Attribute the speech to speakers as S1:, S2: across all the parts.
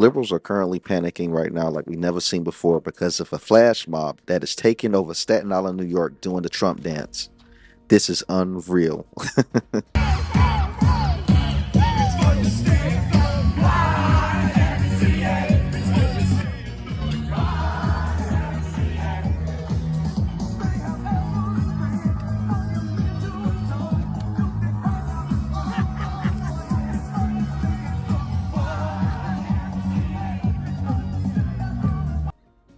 S1: Liberals are currently panicking right now like we never seen before because of a flash mob that is taking over Staten Island, New York, doing the Trump dance. This is unreal.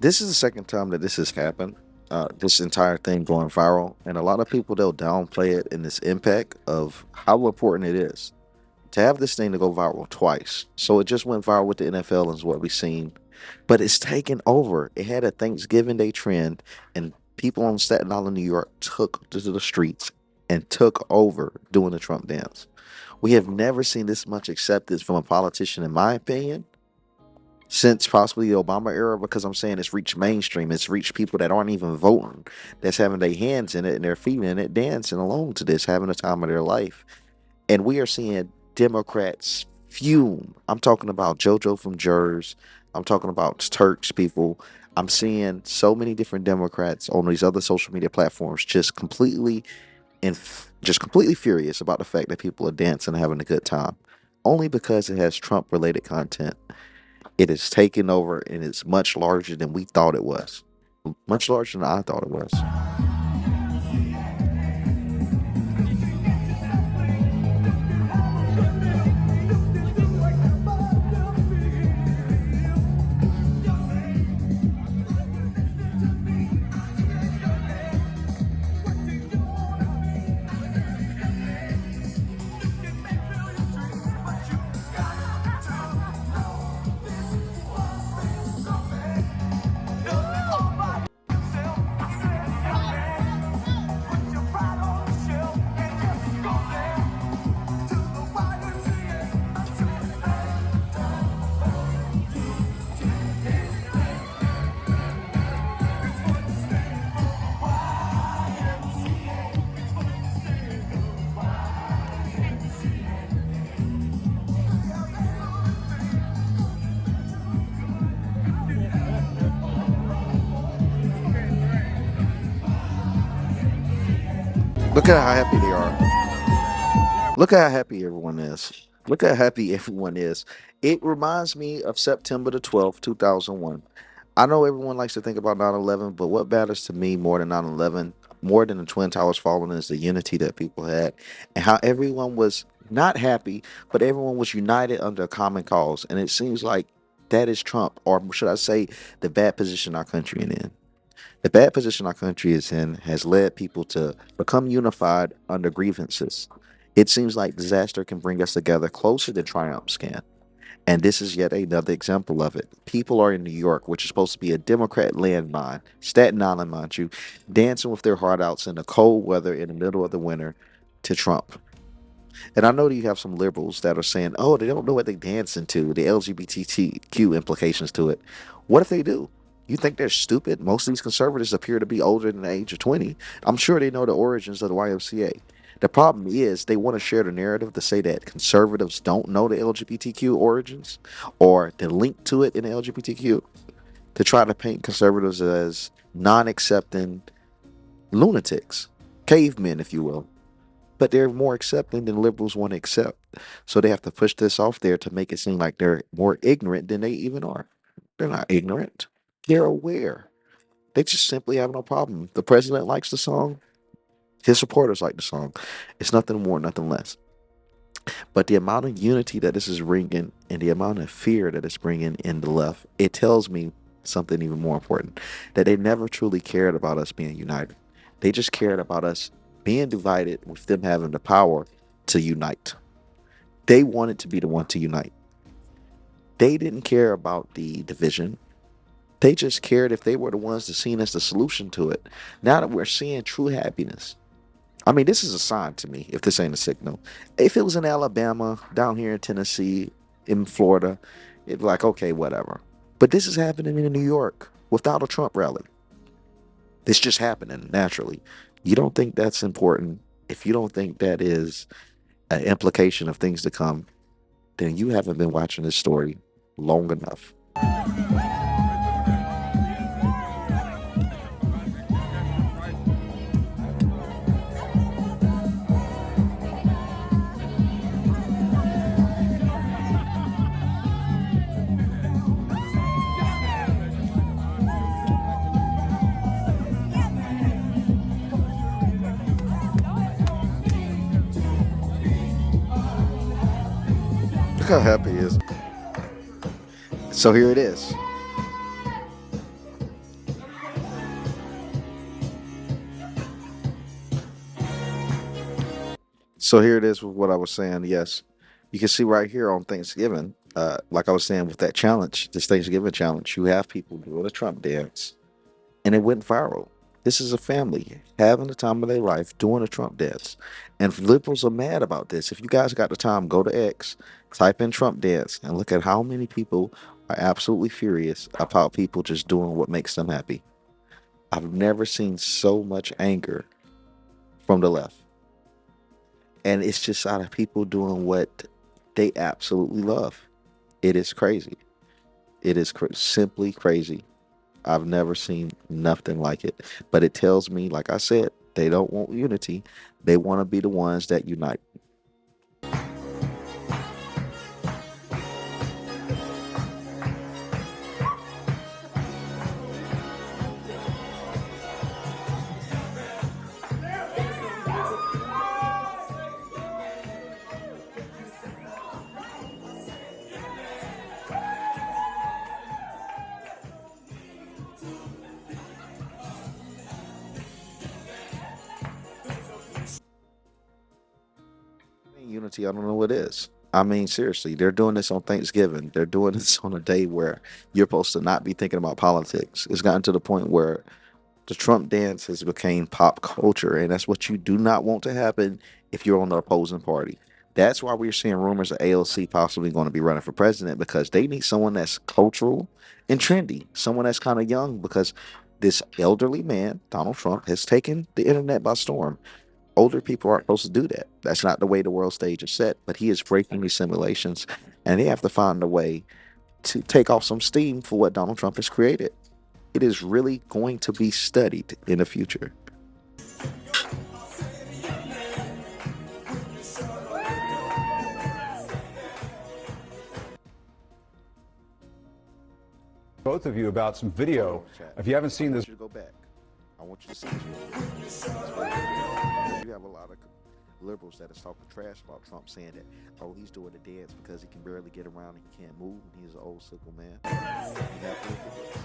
S1: This is the second time that this has happened. This entire thing going viral, and a lot of people they'll downplay it in this impact of how important it is to have this thing to go viral twice. So it just went viral with the NFL is what we've seen, but it's taken over. It had a Thanksgiving Day trend, and people on Staten Island, New York, took to the streets and took over doing the Trump dance. We have never seen this much acceptance from a politician, in my opinion, since possibly the Obama era, because I'm saying it's reached mainstream. It's reached people that aren't even voting, that's having their hands in it and their feet in it, dancing along to this, having the time of their life. And we are seeing Democrats fume. I'm talking about JoJo from Jers. I'm talking about Turks people. I'm seeing so many different Democrats on these other social media platforms just completely and just completely furious about the fact that people are dancing and having a good time, only because it has Trump related content. It is taken over and it's much larger than we thought it was. Much larger than I thought it was. Look at how happy they are. Look at how happy everyone is. Look how happy everyone is. It reminds me of September the 12th, 2001. I know everyone likes to think about 9/11, but what matters to me more than 9/11, more than the Twin Towers falling, is the unity that people had and how everyone was not happy, but everyone was united under a common cause. And it seems like that is Trump, or should I say, the bad position our country is in. The bad position our country is in has led people to become unified under grievances. It seems like disaster can bring us together closer than triumphs can. And this is yet another example of it. People are in New York, which is supposed to be a Democrat landmine, Staten Island, mind you, dancing with their heart outs in the cold weather in the middle of the winter to Trump. And I know that you have some liberals that are saying, oh, they don't know what they're dancing to, the LGBTQ implications to it. What if they do? You think they're stupid? Most of these conservatives appear to be older than the age of 20. I'm sure they know the origins of the YMCA. The problem is they want to share the narrative to say that conservatives don't know the LGBTQ origins or the link to it in the LGBTQ, to try to paint conservatives as non accepting lunatics, cavemen, if you will, but they're more accepting than liberals want to accept. So they have to push this off there to make it seem like they're more ignorant than they even are. They're not ignorant. They're aware. They just simply have no problem. The president likes the song. His supporters like the song. It's nothing more, nothing less. But the amount of unity that this is bringing and the amount of fear that it's bringing in the left, it tells me something even more important, that they never truly cared about us being united. They just cared about us being divided with them having the power to unite. They wanted to be the one to unite. They didn't care about the division. They just cared if they were the ones that seen as the solution to it. Now that we're seeing true happiness, I mean, this is a sign to me, if this ain't a signal. If it was in Alabama, down here in Tennessee, in Florida, it'd be like, okay, whatever. But this is happening in New York without a Trump rally. It's just happening naturally. You don't think that's important? If you don't think that is an implication of things to come, then you haven't been watching this story long enough. Look how happy he is. So here it is. So here it is with what I was saying. Yes, you can see right here on Thanksgiving, like I was saying with that challenge, this Thanksgiving challenge, you have people doing a Trump dance, and it went viral. This is a family having the time of their life doing a Trump dance, and liberals are mad about this. If you guys got the time, go to X, type in Trump dance, and look at how many people are absolutely furious about people just doing what makes them happy. I've never seen so much anger from the left. And it's just out of people doing what they absolutely love. It is crazy. It is simply crazy. I've never seen nothing like it. But it tells me, like I said, they don't want unity. They want to be the ones that unite. Unity, I don't know what it is. I mean, seriously, they're doing this on Thanksgiving. They're doing this on a day where you're supposed to not be thinking about politics. It's gotten to the point where the Trump dance has become pop culture, and that's what you do not want to happen if you're on the opposing party. That's why we're seeing rumors of AOC possibly going to be running for president because they need someone that's cultural and trendy, someone that's kind of young because this elderly man, Donald Trump, has taken the internet by storm. Older people aren't supposed to do that. That's not the way the world stage is set, but he is breaking these simulations, and they have to find a way to take off some steam for what Donald Trump has created. It is really going to be studied in the future.
S2: Both of you about some video. If you haven't seen this,
S1: I want you to go back. I want you to see this. You have a lot of liberals that is talking trash about Trump, saying that, oh, he's doing the dance because he can barely get around and he can't move, and he's an old sickle man. You have to look at this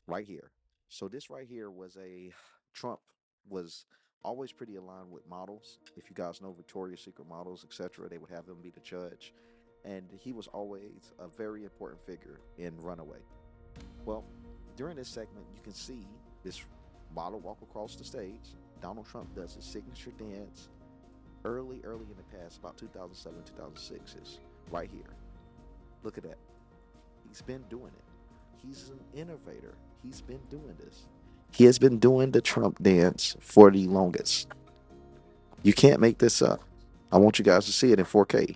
S1: right here. So this right here was a Trump was always pretty aligned with models. If you guys know Victoria's Secret models, etc., they would have him be the judge, and he was always a very important figure in Runaway. Well, during this segment, you can see this model walk across the stage. Donald Trump does his signature dance early in the past, about 2007, 2006 is right here. Look at that. He's been doing it. He's an innovator. He's been doing this. He has been doing the Trump dance for the longest. You can't make this up. I want you guys to see it in 4K.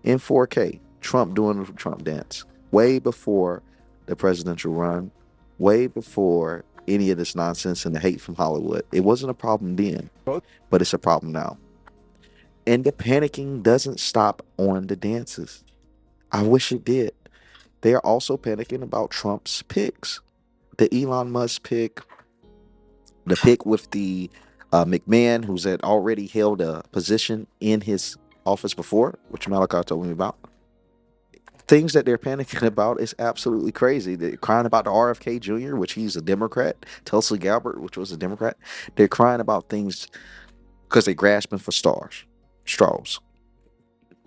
S1: In 4K, Trump doing the Trump dance way before the presidential run, way before any of this nonsense and the hate from Hollywood. It wasn't a problem then, but it's a problem now. And the panicking doesn't stop on the dances. I wish it did. They are also panicking about Trump's picks. The Elon Musk pick, the pick with the McMahon, who's had already held a position in his office before, which Malachi told me about. Things that they're panicking about is absolutely crazy. They're crying about the RFK Jr., which he's a Democrat, Tulsi Gabbard, which was a Democrat. They're crying about things because they're grasping for straws.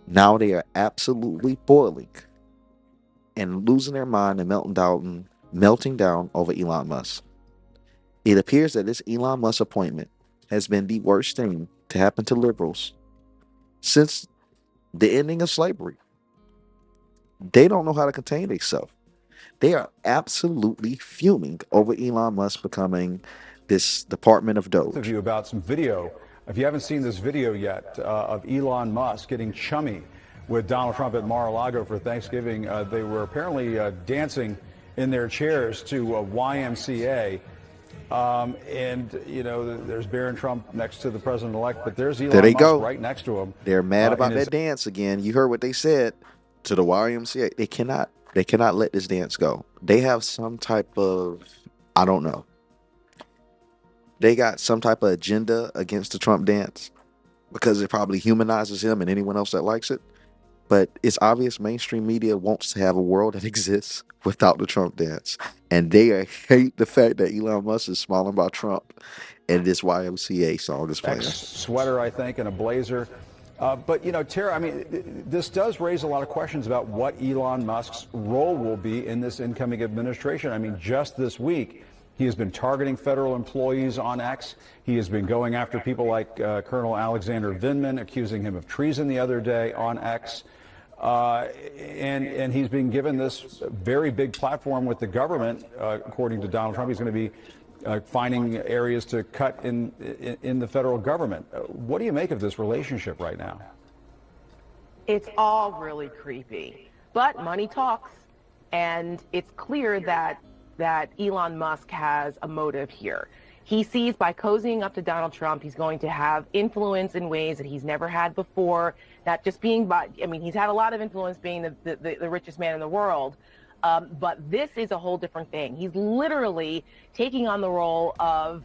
S1: Now they are absolutely boiling and losing their mind and melting down over Elon Musk. It appears that this Elon Musk appointment has been the worst thing to happen to liberals since the ending of slavery. They don't know how to contain themselves. They are absolutely fuming over Elon Musk becoming this Department of Doge.
S2: Both of you about some video. If you haven't seen this video yet of Elon Musk getting chummy with Donald Trump at Mar-a-Lago for Thanksgiving. They were apparently dancing in their chairs to YMCA. And, you know, there's Barron Trump next to the president-elect, but there's
S1: There
S2: Elon
S1: they
S2: Musk
S1: go.
S2: right next to him.
S1: They're mad
S2: In
S1: about
S2: his
S1: that dance again. You heard what they said to the YMCA. They cannot let this dance go. They have some type of, I don't know. They got some type of agenda against the Trump dance because it probably humanizes him and anyone else that likes it. But it's obvious mainstream media wants to have a world that exists without the Trump dance. And they hate the fact that Elon Musk is smiling about Trump and this YMCA song is playing.
S2: sweater, I think, and a blazer. But, you know, Tara, I mean, this does raise a lot of questions about what Elon Musk's role will be in this incoming administration. I mean, just this week, he has been targeting federal employees on X. He has been going after people like Colonel Alexander Vindman, accusing him of treason the other day on X. And he's been given this very big platform with the government. According to Donald Trump, he's going to be finding areas to cut in the federal government. What do you make of this relationship right now?
S3: It's all really creepy, but money talks, and it's clear that Elon Musk has a motive here. He sees by cozying up to Donald Trump, he's going to have influence in ways that he's never had before. Not just being by, I mean, he's had a lot of influence being the richest man in the world. But this is a whole different thing. He's literally taking on the role of,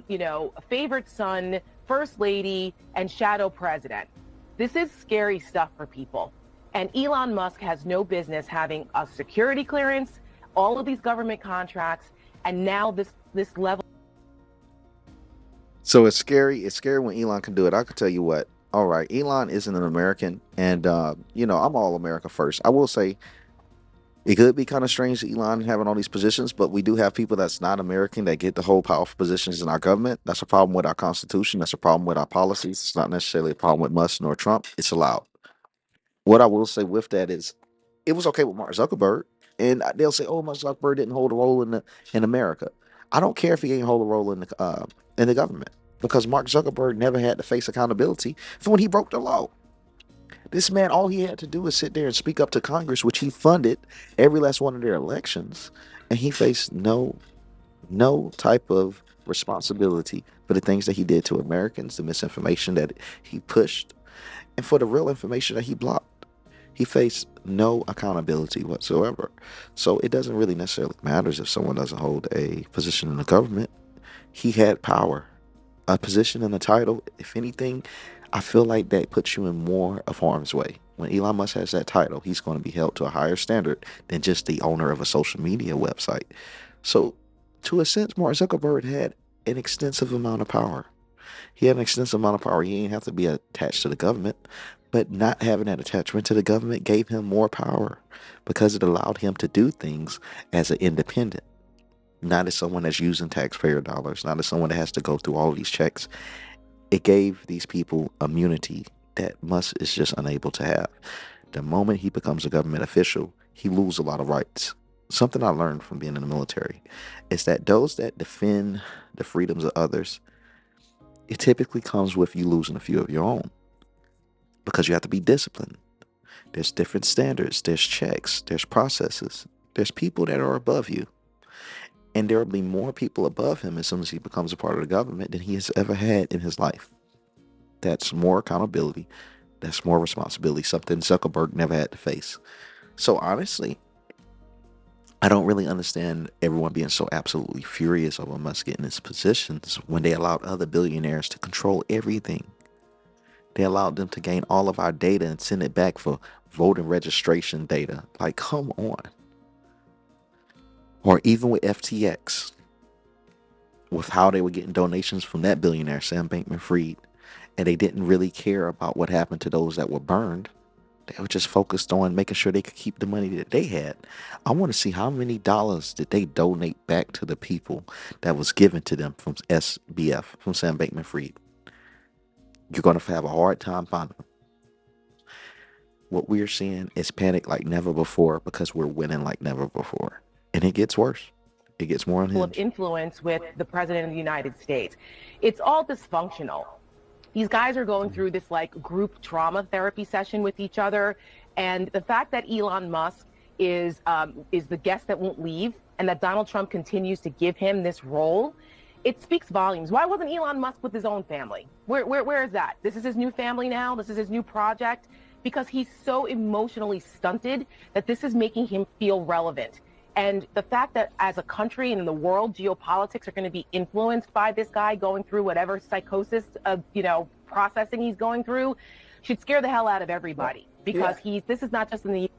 S3: you know, favorite son, first lady, and shadow president. This is scary stuff for people. And Elon Musk has no business having a security clearance, all of these government contracts, and now this level.
S1: So it's scary. It's scary when Elon can do it. I could tell you what. All right, Elon isn't an American, and I'm all America first. I will say it could be kind of strange Elon having all these positions, but we do have people that's not American that get to hold powerful positions in our government. That's a problem with our Constitution. That's a problem with our policies. It's not necessarily a problem with Musk nor Trump. It's allowed. What I will say with that is, it was okay with Mark Zuckerberg, and they'll say, "Oh, Mark Zuckerberg didn't hold a role in America." I don't care if he ain't hold a role in the government because Mark Zuckerberg never had to face accountability for when he broke the law. This man, all he had to do was sit there and speak up to Congress, which he funded every last one of their elections, and he faced no type of responsibility for the things that he did to Americans, the misinformation that he pushed, and for the real information that he blocked. He faced no accountability whatsoever. So it doesn't really necessarily matter if someone doesn't hold a position in the government. He had power, a position and a title. If anything, I feel like that puts you in more of harm's way. When Elon Musk has that title, he's going to be held to a higher standard than just the owner of a social media website. So, to a sense, Mark Zuckerberg had an extensive amount of power. He had an extensive amount of power. He didn't have to be attached to the government, but not having that attachment to the government gave him more power because it allowed him to do things as an independent, not as someone that's using taxpayer dollars, not as someone that has to go through all these checks. It gave these people immunity that Musk is just unable to have. The moment he becomes a government official, he loses a lot of rights. Something I learned from being in the military is that those that defend the freedoms of others, it typically comes with you losing a few of your own because you have to be disciplined. There's different standards, there's checks, there's processes, there's people that are above you. And there will be more people above him as soon as he becomes a part of the government than he has ever had in his life. That's more accountability. That's more responsibility, something Zuckerberg never had to face. So honestly, I don't really understand everyone being so absolutely furious over Musk getting his positions when they allowed other billionaires to control everything. They allowed them to gain all of our data and send it back for voting registration data. Like, come on. Or even with FTX, with how they were getting donations from that billionaire, Sam Bankman-Fried, and they didn't really care about what happened to those that were burned. They were just focused on making sure they could keep the money that they had. I want to see how many dollars did they donate back to the people that was given to them from SBF, from Sam Bankman-Fried. You're going to have a hard time finding them. What we're seeing is panic like never before because we're winning like never before. And it gets worse. It gets more unhinged.
S3: Of influence with the president of the United States. It's all dysfunctional. These guys are going through this like group trauma therapy session with each other. And the fact that Elon Musk is the guest that won't leave, and that Donald Trump continues to give him this role, it speaks volumes. Why wasn't Elon Musk with his own family? Where is that? This is his new family now. This is his new project, because he's so emotionally stunted that this is making him feel relevant. And the fact that as a country and in the world, geopolitics are going to be influenced by this guy going through whatever psychosis of, processing he's going through should scare the hell out of everybody, because this is not just in the US,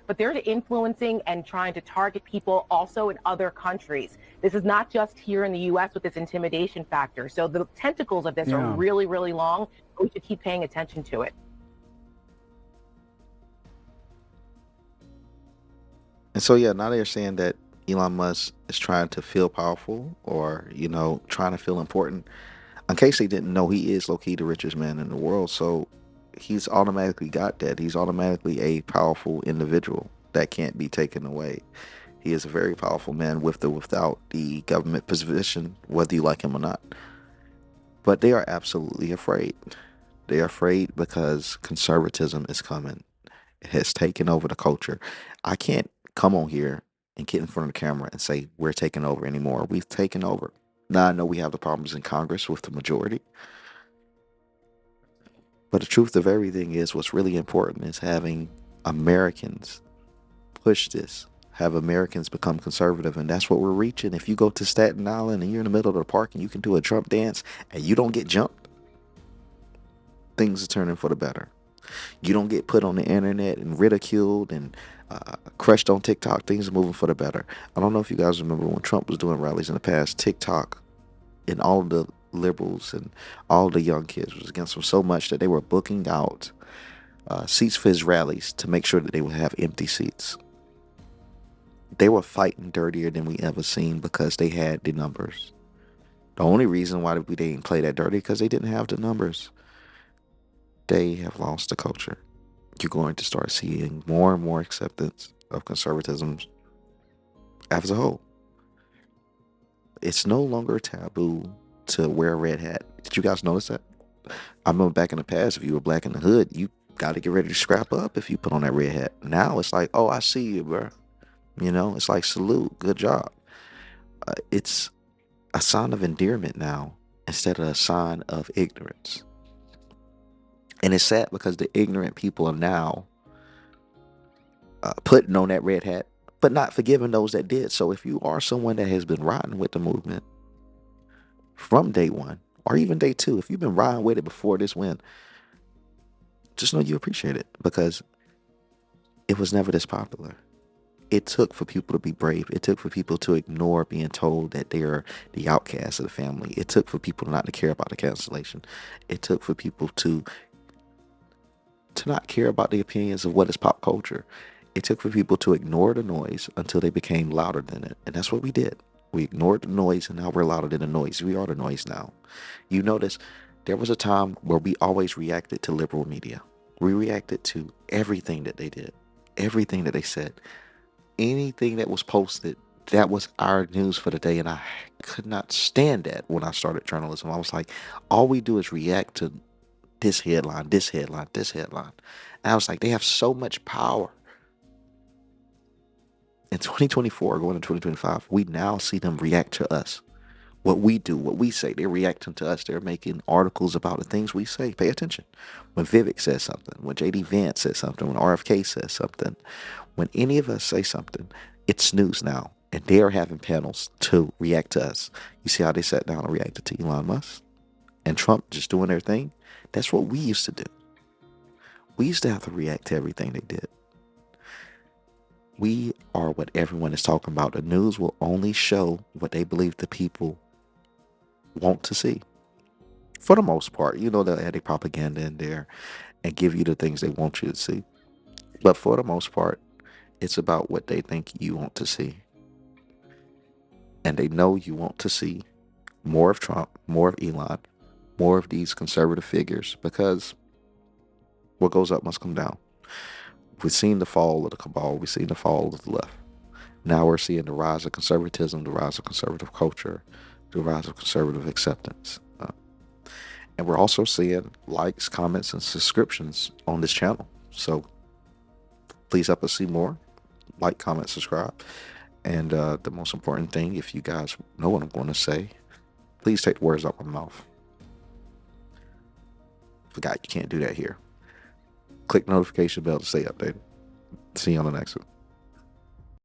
S3: but they're influencing and trying to target people also in other countries. This is not just here in the US with this intimidation factor. So the tentacles of this are really, really long. We should keep paying attention to it.
S1: And so, yeah, now they're saying that Elon Musk is trying to feel powerful, or, trying to feel important. In case they didn't know, he is low-key the richest man in the world. So he's automatically got that. He's automatically a powerful individual that can't be taken away. He is a very powerful man with or without the government position, whether you like him or not. But they are absolutely afraid. They are afraid because conservatism is coming. It has taken over the culture. I can't come on here and get in front of the camera and say we're taking over anymore. We've taken over. Now I know we have the problems in Congress with the majority. But the truth of everything is, what's really important is having Americans push this, have Americans become conservative. And that's what we're reaching. If you go to Staten Island and you're in the middle of the park and you can do a Trump dance and you don't get jumped, things are turning for the better. You don't get put on the internet and ridiculed and crushed on TikTok. Things are moving for the better. I don't know if you guys remember when Trump was doing rallies in the past, TikTok and all of the liberals and all the young kids was against him so much that they were booking out seats for his rallies to make sure that they would have empty seats. They were fighting dirtier than we ever seen because they had the numbers. The only reason why they didn't play that dirty because they didn't have the numbers. They have lost the culture. You're going to start seeing more and more acceptance of conservatism as a whole. It's no longer taboo to wear a red hat. Did you guys notice that? I remember back in the past, if you were black in the hood, you got to get ready to scrap up if you put on that red hat. Now it's like, oh, I see you, bro. It's like, salute, good job. It's a sign of endearment now instead of a sign of ignorance. And it's sad because the ignorant people are now putting on that red hat, but not forgiving those that did. So if you are someone that has been riding with the movement from day one, or even day two, if you've been riding with it before this win, just know you appreciate it, because it was never this popular. It took for people to be brave. It took for people to ignore being told that they are the outcast of the family. It took for people not to care about the cancellation. It took for people to not care about the opinions of what is pop culture. It took for people to ignore the noise until they became louder than it. And that's what we did. We ignored the noise, and now we're louder than the noise. We are the noise now. You notice there was a time where we always reacted to liberal media. We reacted to everything that they did, everything that they said, anything that was posted. That was our news for the day. And I could not stand that when I started journalism. I was like, all we do is react to this headline, this headline, this headline. And I was like, they have so much power. In 2024, going to 2025, we now see them react to us. What we do, what we say, they're reacting to us. They're making articles about the things we say. Pay attention. When Vivek says something, when JD Vance says something, when RFK says something, when any of us say something, it's news now. And they are having panels to react to us. You see how they sat down and reacted to Elon Musk and Trump just doing their thing? That's what we used to do. We used to have to react to everything they did. We are what everyone is talking about. The news will only show what they believe the people want to see. For the most part, they'll add a propaganda in there and give you the things they want you to see. But for the most part, it's about what they think you want to see. And they know you want to see more of Trump, more of Elon, more of these conservative figures, because what goes up must come down. We've seen the fall of the cabal. We've seen the fall of the left. Now we're seeing the rise of conservatism, the rise of conservative culture, the rise of conservative acceptance. And we're also seeing likes, comments, and subscriptions on this channel. So please help us see more. Like, comment, subscribe. And the most important thing, if you guys know what I'm going to say, please take the words out of my mouth. Forgot you can't do that here. Click the notification bell to stay updated. See you on the next one.